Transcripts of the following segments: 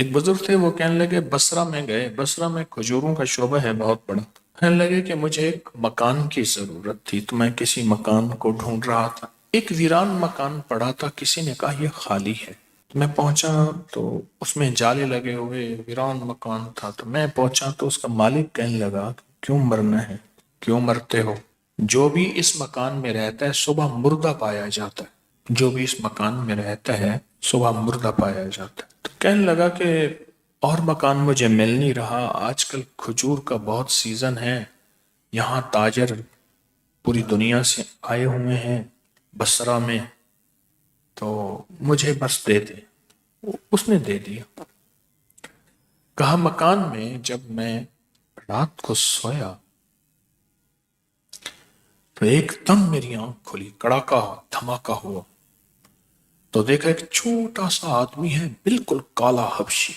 ایک بزرگ تھے، وہ کہنے لگے بصرہ میں گئے، بصرہ میں کھجوروں کا شعبہ ہے بہت بڑا۔ کہنے لگے کہ مجھے ایک مکان کی ضرورت تھی، تو میں کسی مکان کو ڈھونڈ رہا تھا۔ ایک ویران مکان پڑا تھا، کسی نے کہا یہ خالی ہے۔ میں پہنچا تو اس میں جالے لگے ہوئے ویران مکان تھا، تو میں پہنچا تو اس کا مالک کہنے لگا کیوں مرنا ہے، کیوں مرتے ہو؟ جو بھی اس مکان میں رہتا ہے صبح مردہ پایا جاتا ہے، جو بھی اس مکان میں رہتا ہے صبح مردہ پایا جاتا ہے۔ تو کہنے لگا کہ اور مکان مجھے مل نہیں رہا، آج کل کھجور کا بہت سیزن ہے، یہاں تاجر پوری دنیا سے آئے ہوئے ہیں بصرہ میں، تو مجھے بس دے دے۔ اس نے دے دیا۔ کہا مکان میں جب میں رات کو سویا تو ایک دم میری آنکھ کھلی، کڑاکا دھماکہ ہوا، تو دیکھا ایک چھوٹا سا آدمی ہے، بالکل کالا حبشی،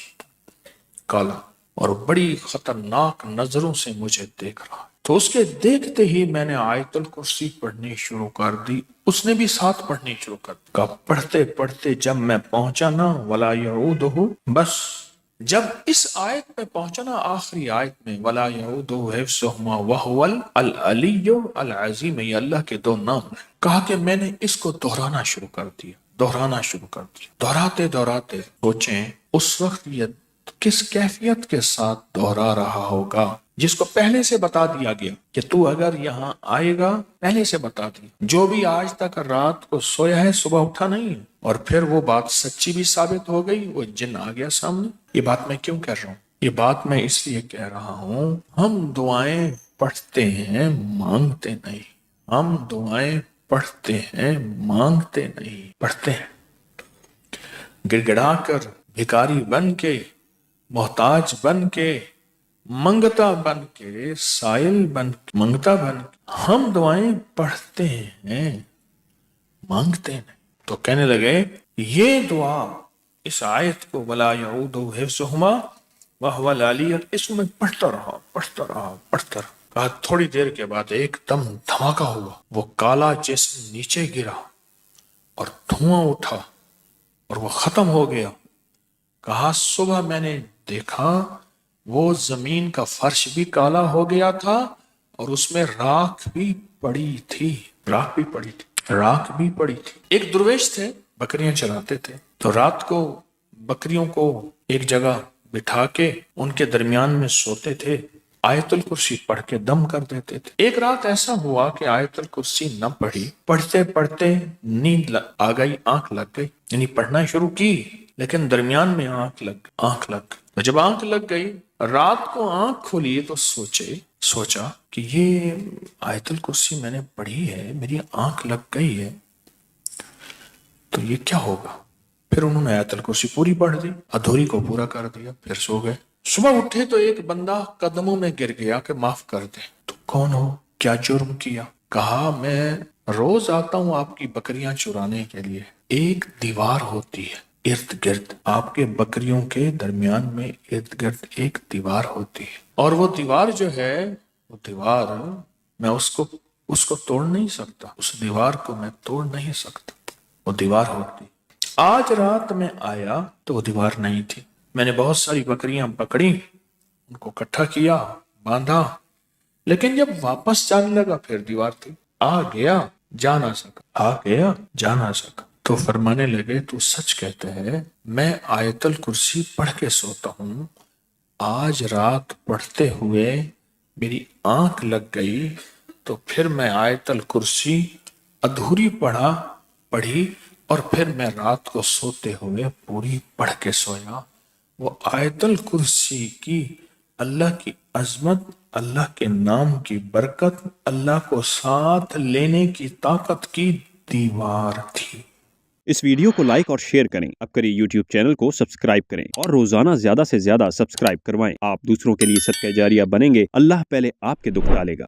کالا، اور بڑی خطرناک نظروں سے مجھے دیکھ رہا ہے۔ تو اس کے دیکھتے ہی میں نے آیت الکرسی پڑھنی شروع کر دی، اس نے بھی ساتھ پڑھنی شروع کر دی۔ کہا پڑھتے پڑھتے جب میں پہنچا نا ولا یعودہ، بس جب اس آیت میں پہنچا نا آخری آیت میں ولا یعودہ حفظہما وہو العلی العظیم، یہ اللہ کے دو نام ہیں، کہا کہ میں نے اس کو دہرانا شروع کر دیا، دہرانا شروع کر دیا، دہراتے دہراتے سوچیں اس وقت یہ کس کیفیت کے ساتھ دہرا رہا ہوگا، جس کو پہلے سے بتا دیا گیا کہ تو اگر یہاں آئے گا، پہلے سے بتا دیا، جو بھی آج تک رات کو سویا ہے صبح اٹھا نہیں ہے۔ اور پھر وہ بات سچی بھی ثابت ہو گئی، وہ جن آ گیا سامنے۔ یہ بات میں کیوں کہہ رہا ہوں؟ یہ بات میں اس لیے کہہ رہا ہوں، ہم دعائیں پڑھتے ہیں مانگتے نہیں، ہم دعائیں پڑھتے ہیں مانگتے نہیں، پڑھتے ہیں گڑ گڑا کر، بھکاری بن کے، محتاج بن کے، منگتا بن کے، سائل بن کے، منگتا بن کے ہم دعائیں پڑھتے ہیں مانگتے نہیں۔ تو کہنے لگے یہ دعا، اس آیت کو ولا یعود حفظہما وہو العلی، اس کو میں پڑھتا رہا پڑھتا رہا پڑھتا رہا۔ کہا تھوڑی دیر کے بعد ایک دم دھماکہ ہوا، وہ کالا جسم نیچے گرا اور دھواں اٹھا اور وہ ختم ہو گیا۔ کہا صبح میں نے دیکھا وہ زمین کا فرش بھی کالا ہو گیا تھا اور اس میں راکھ بھی پڑی تھی، راکھ بھی پڑی تھی، راکھ بھی پڑی تھی۔ ایک درویش تھے، بکریاں چراتے تھے، تو رات کو بکریوں کو ایک جگہ بٹھا کے ان کے درمیان میں سوتے تھے، آیت الکرسی پڑھ کے دم کر دیتے تھے۔ ایک رات ایسا ہوا کہ آیت الکرسی نہ پڑھی، پڑھتے پڑھتے نیند آ گئی، آنکھ لگ گئی، یعنی پڑھنا شروع کی لیکن درمیان میں آنکھ لگ گئی۔ تو جب آنکھ لگ گئی، رات کو آنکھ کھولی تو سوچا کہ یہ آیت الکرسی میں نے پڑھی ہے، میری آنکھ لگ گئی ہے، تو یہ کیا ہوگا؟ پھر انہوں نے آیت الکرسی پوری پڑھ دی، ادھوری کو پورا کر دیا، پھر سو گئے۔ صبح اٹھے تو ایک بندہ قدموں میں گر گیا کہ معاف کر دیں۔ تو کون ہو؟ کیا جرم کیا؟ کہا میں روز آتا ہوں آپ کی بکریاں چرانے کے لیے، ایک دیوار ہوتی ہے ارد گرد، آپ کے بکریوں کے درمیان میں ارد گرد ایک دیوار ہوتی ہے، اور وہ دیوار جو ہے، وہ دیوار میں اس کو توڑ نہیں سکتا، اس دیوار کو میں توڑ نہیں سکتا، وہ دیوار ہوتی۔ آج رات میں آیا تو وہ دیوار نہیں تھی، میں نے بہت ساری بکریاں پکڑی، ان کو اکٹھا کیا، باندھا، لیکن جب واپس جانے لگا پھر دیوار تھی، آ گیا جا نہ سکا، آ گیا جا نہ سکا۔ تو فرمانے لگے تو سچ کہتا ہے، میں آیت الکرسی پڑھ کے سوتا ہوں، آج رات پڑھتے ہوئے میری آنکھ لگ گئی، تو پھر میں آیت الکرسی ادھوری پڑھی اور پھر میں رات کو سوتے ہوئے پوری پڑھ کے سویا۔ وہ آیت الکرسی کی اللہ کی عظمت، اللہ کے نام کی برکت، اللہ کو ساتھ لینے کی طاقت کی دیوار تھی۔ اس ویڈیو کو لائک اور شیئر کریں، اب کریں یوٹیوب چینل کو سبسکرائب کریں اور روزانہ زیادہ سے زیادہ سبسکرائب کروائیں۔ آپ دوسروں کے لیے صدقہ جاریہ بنیں گے، اللہ پہلے آپ کے دکھ ٹالے گا۔